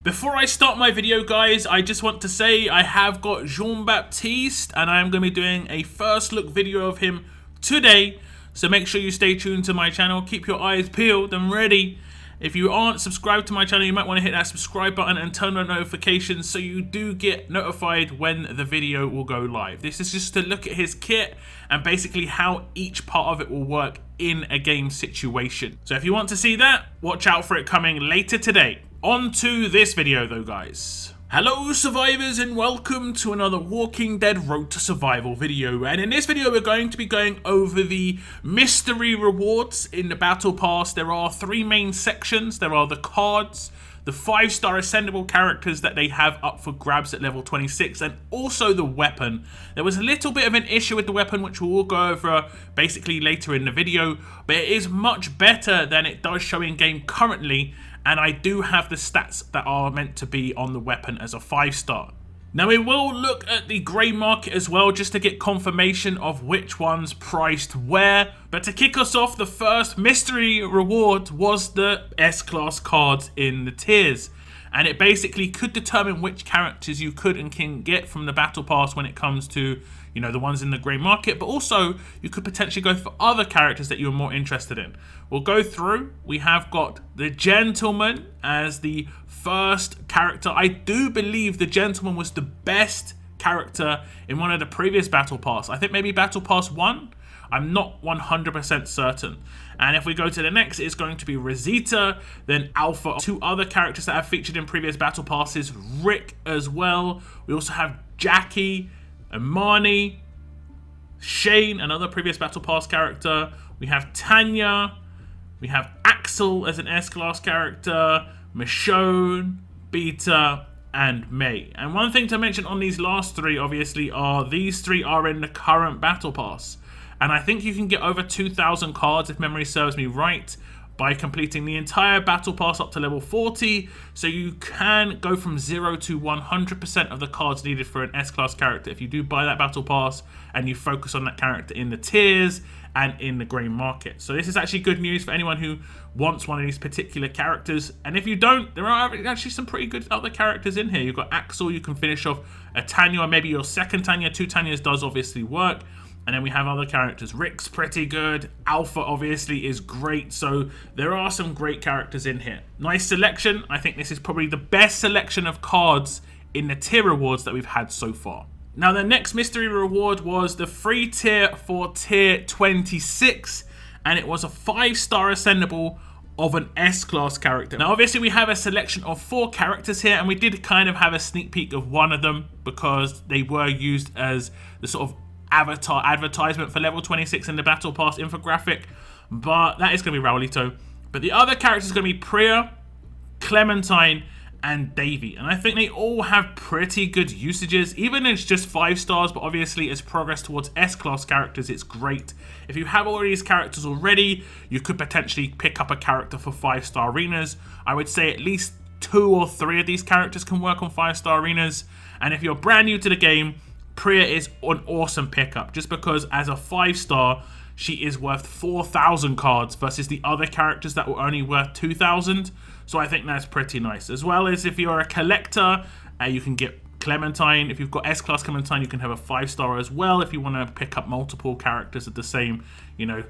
Before I start my video, guys, I just want to say I have got Jean-Baptiste and I am going to be doing a first look video of him today. So make sure you stay tuned to my channel, keep your eyes peeled and ready. If you aren't subscribed to my channel, you might want to hit that subscribe button and turn on notifications so you do get notified when the video will go live. This is just to look at his kit and basically how each part of it will work in a game situation. So if you want to see that, watch out for it coming later today. On to this video though, guys. Hello survivors and welcome to another Walking Dead Road to Survival video, and in this video we're going to be going over the mystery rewards in the battle pass. There are three main sections. There are the cards, the 5-star ascendable characters that they have up for grabs at level 26, and also the weapon. There was a little bit of an issue with the weapon which we'll go over basically later in the video, but it is much better than it does show in game currently. And I do have the stats that are meant to be on the weapon as a 5-star. Now we will look at the grey market as well, just to get confirmation of which one's priced where. But to kick us off, the first mystery reward was the S-class cards in the tiers. And it basically could determine which characters you could and can get from the battle pass when it comes to, you know, the ones in the grey market, but also you could potentially go for other characters that you're more interested in. We'll go through. We have got the Gentleman as the first character. I do believe the Gentleman was the best character in one of the previous battle pass. I think maybe battle pass 1. I'm not 100% certain. And if we go to the next, it's going to be Rosita, then Alpha, two other characters that have featured in previous battle passes, Rick as well. We also have Jackie, Imani, Shane, another previous battle pass character. We have Tanya, we have Axel as an S-class character, Michonne, Beta, and May. And one thing to mention on these last three, obviously, are these three are in the current battle pass. And I think you can get over 2,000 cards, if memory serves me right, by completing the entire battle pass up to level 40. So you can go from 0 to 100% of the cards needed for an S-class character if you do buy that battle pass and you focus on that character in the tiers and in the grey market. So this is actually good news for anyone who wants one of these particular characters. And if you don't, there are actually some pretty good other characters in here. You've got Axel, you can finish off a Tanya, or maybe your second Tanya. 2 Tanyas does obviously work. And then we have other characters. Rick's pretty good. Alpha obviously is great. So there are some great characters in here. Nice selection. I think this is probably the best selection of cards in the tier rewards that we've had so far. Now the next mystery reward was the free tier for tier 26. And it was a 5-star ascendable of an S-class character. Now obviously we have a selection of 4 characters here, and we did kind of have a sneak peek of one of them because they were used as the sort of avatar advertisement for level 26 in the battle pass infographic, but that is going to be Raulito. But the other characters are going to be Priya, Clementine, and Davy, and I think they all have pretty good usages, even if it's just 5 stars. But obviously as progress towards S-class characters, it's great. If you have all these characters already, you could potentially pick up a character for 5-star arenas. I would say at least 2 or 3 of these characters can work on 5-star arenas. And if you're brand new to the game, Priya is an awesome pickup, just because as a 5-star, she is worth 4,000 cards versus the other characters that were only worth 2,000. So I think that's pretty nice. As well as if you're a collector, you can get Clementine. If you've got S-class Clementine, you can have a 5-star as well if you want to pick up multiple characters of the same, you know,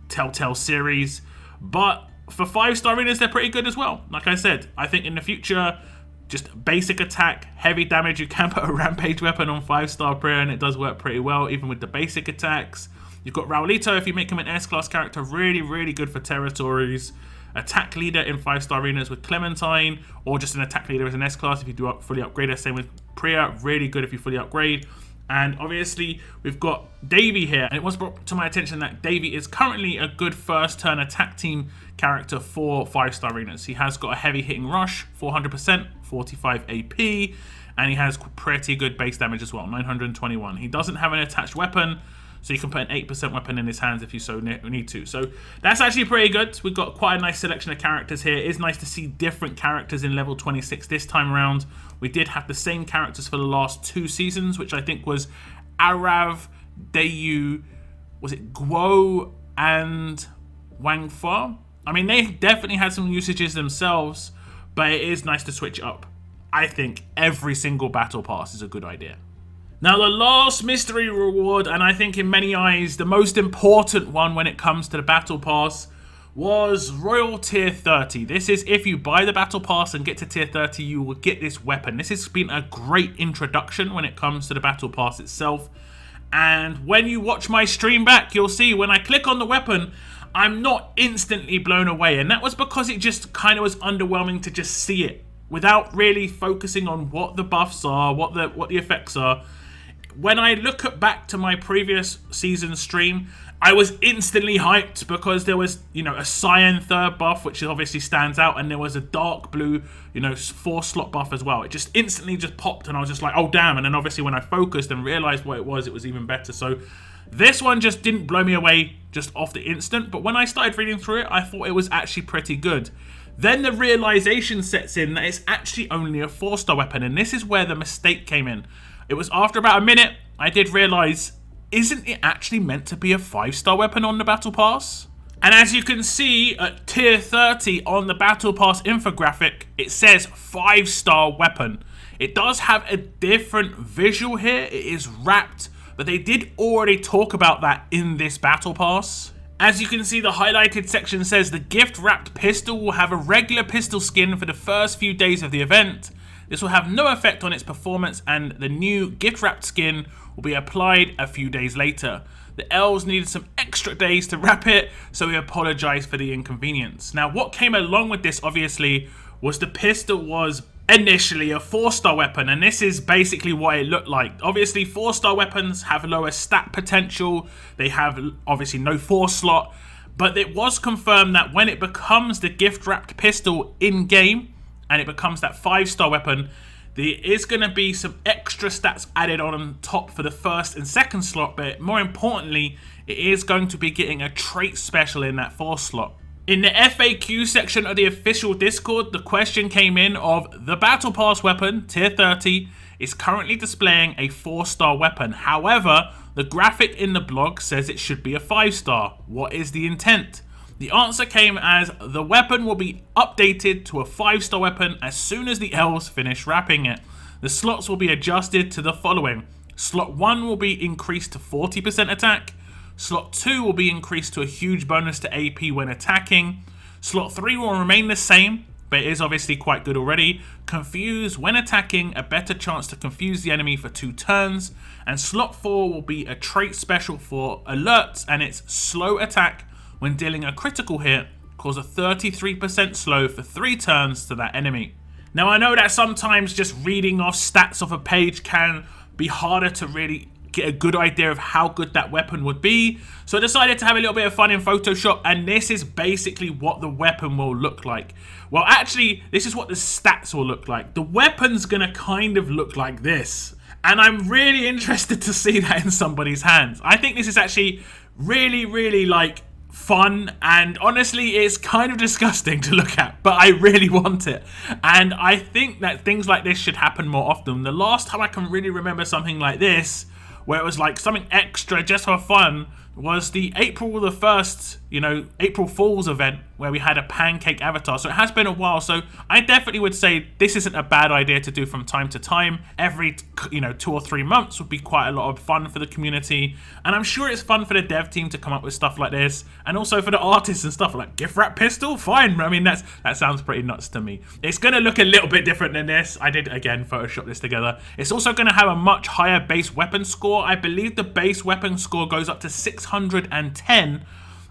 Telltale series. But for 5-star arenas, they're pretty good as well. Like I said, I think in the future, just basic attack, heavy damage, you can put a rampage weapon on 5-star Priya and it does work pretty well, even with the basic attacks. You've got Raulito, if you make him an S-class character, really, really good for territories. Attack leader in 5-star arenas with Clementine, or just an attack leader as an S-class if you do fully upgrade. Same with Priya, really good if you fully upgrade. And obviously we've got Davy here, and it was brought to my attention that Davy is currently a good first turn attack team character for 5-star arenas. He has got a heavy hitting rush, 400%, 45 AP, and he has pretty good base damage as well, 921. He doesn't have an attached weapon, so you can put an 8% weapon in his hands if you so need to. So that's actually pretty good. We've got quite a nice selection of characters here. It is nice to see different characters in level 26 this time around. We did have the same characters for the last 2 seasons, which I think was Arav, Dayu, was it Guo, and Wang Fa? I mean, they definitely had some usages themselves, but it is nice to switch it up. I think every single battle pass is a good idea. Now the last mystery reward, and I think in many eyes the most important one when it comes to the battle pass, was Royal Tier 30. This is if you buy the battle pass and get to Tier 30, you will get this weapon. This has been a great introduction when it comes to the battle pass itself. And when you watch my stream back, you'll see when I click on the weapon, I'm not instantly blown away. And that was because it just kind of was underwhelming to just see it without really focusing on what the buffs are, what the effects are. When I look back to my previous season stream, I was instantly hyped because there was, a cyan third buff, which obviously stands out, and there was a dark blue, 4-slot buff as well. It just instantly just popped, and I was just like, oh damn. And then obviously when I focused and realized what it was even better. So this one just didn't blow me away just off the instant, but when I started reading through it, I thought it was actually pretty good. Then the realization sets in that it's actually only a 4-star weapon, and this is where the mistake came in. It was after about a minute, I did realize, isn't it actually meant to be a 5-star weapon on the Battle Pass? And as you can see at Tier 30 on the Battle Pass infographic, it says 5-star weapon. It does have a different visual here, it is wrapped, but they did already talk about that in this Battle Pass. As you can see, the highlighted section says the gift wrapped pistol will have a regular pistol skin for the first few days of the event. This will have no effect on its performance, and the new gift wrapped skin will be applied a few days later. The elves needed some extra days to wrap it, so we apologize for the inconvenience. Now, what came along with this, obviously, was the pistol was initially a 4-star weapon, and this is basically what it looked like. Obviously, 4-star weapons have lower stat potential. They have, obviously, no 4-slot, but it was confirmed that when it becomes the gift-wrapped pistol in-game, and it becomes that 5-star weapon, there is going to be some extra stats added on top for the 1st and 2nd slot, but more importantly, it is going to be getting a trait special in that 4th slot. In the FAQ section of the official Discord, the question came in of the Battle Pass weapon, Tier 30, is currently displaying a 4-star weapon. However, the graphic in the blog says it should be a 5-star. What is the intent? The answer came as the weapon will be updated to a 5-star weapon as soon as the elves finish wrapping it. The slots will be adjusted to the following. Slot 1 will be increased to 40% attack. Slot 2 will be increased to a huge bonus to AP when attacking. Slot 3 will remain the same, but it is obviously quite good already. Confuse when attacking, a better chance to confuse the enemy for 2 turns. And slot 4 will be a trait special for alerts, and it's slow attack when dealing a critical hit, cause a 33% slow for 3 turns to that enemy. Now I know that sometimes just reading off stats off a page can be harder to really get a good idea of how good that weapon would be, so I decided to have a little bit of fun in Photoshop, and this is basically what the weapon will look like. Well, actually, this is what the stats will look like. The weapon's gonna kind of look like this, and I'm really interested to see that in somebody's hands. I think this is actually really like fun, and honestly it's kind of disgusting to look at, but I really want it, and I think that things like this should happen more often. The last time I can really remember something like this where it was like something extra just for fun was the April the 1st, April Fool's event where we had a pancake avatar. So it has been a while, so I definitely would say this isn't a bad idea to do from time to time. Every 2 or 3 months would be quite a lot of fun for the community, and I'm sure it's fun for the dev team to come up with stuff like this, and also for the artists and stuff like gift wrap pistol. Fine, I mean that sounds pretty nuts to me. It's going to look a little bit different than this. I did again Photoshop this together. It's also going to have a much higher base weapon score. I believe the base weapon score goes up to 610.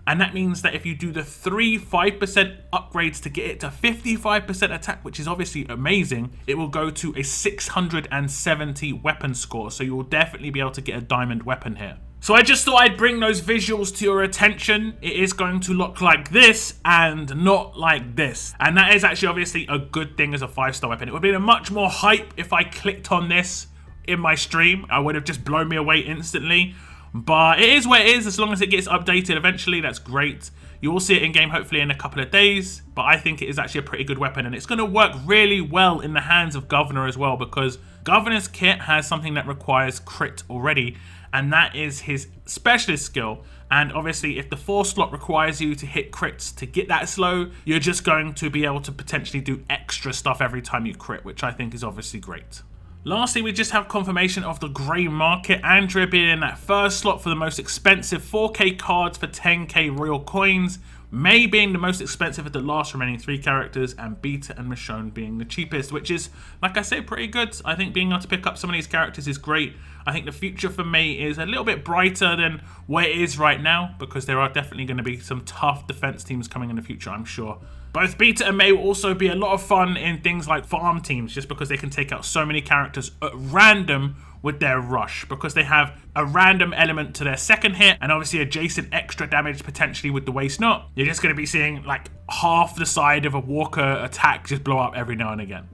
And that means that if you do the 5% upgrades to get it to 55% attack, which is obviously amazing, it will go to a 670 weapon score. So you will definitely be able to get a diamond weapon here. So I just thought I'd bring those visuals to your attention. It is going to look like this and not like this. And that is actually obviously a good thing as a 5-star weapon. It would have been a much more hype if I clicked on this in my stream. I would have just blown me away instantly. But it is what it is. As long as it gets updated eventually, that's great. You will see it in game hopefully in a couple of days, but I think it is actually a pretty good weapon, and it's going to work really well in the hands of Governor as well, because Governor's kit has something that requires crit already, and that is his specialist skill. And obviously, if the 4 slot requires you to hit crits to get that slow, you're just going to be able to potentially do extra stuff every time you crit, which I think is obviously great. Lastly, we just have confirmation of the grey market. Andrea being in that first slot for the most expensive 4K cards for 10K royal coins. May being the most expensive of the last remaining 3 characters, and Beta and Michonne being the cheapest, which is, like I say, pretty good. I think being able to pick up some of these characters is great. I think the future for May is a little bit brighter than where it is right now, because there are definitely going to be some tough defense teams coming in the future, I'm sure. Both Beta and May will also be a lot of fun in things like farm teams, just because they can take out so many characters at random with their rush, because they have a random element to their second hit and obviously adjacent extra damage potentially with the waste knot. You're just going to be seeing like half the side of a Walker attack just blow up every now and again.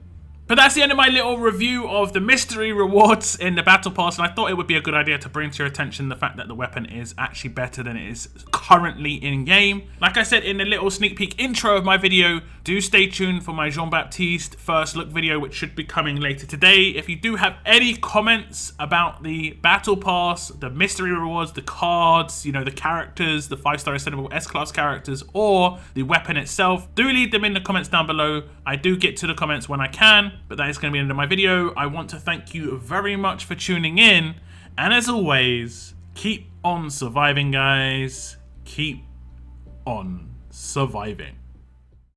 But that's the end of my little review of the mystery rewards in the Battle Pass, and I thought it would be a good idea to bring to your attention the fact that the weapon is actually better than it is currently in-game. Like I said in the little sneak peek intro of my video, do stay tuned for my Jean-Baptiste first look video, which should be coming later today. If you do have any comments about the Battle Pass, the mystery rewards, the cards, you know, the characters, the 5-star ascendable S-class characters, or the weapon itself, do leave them in the comments down below. I do get to the comments when I can. But that is going to be the end of my video. I want to thank you very much for tuning in. And as always, keep on surviving, guys. Keep on surviving.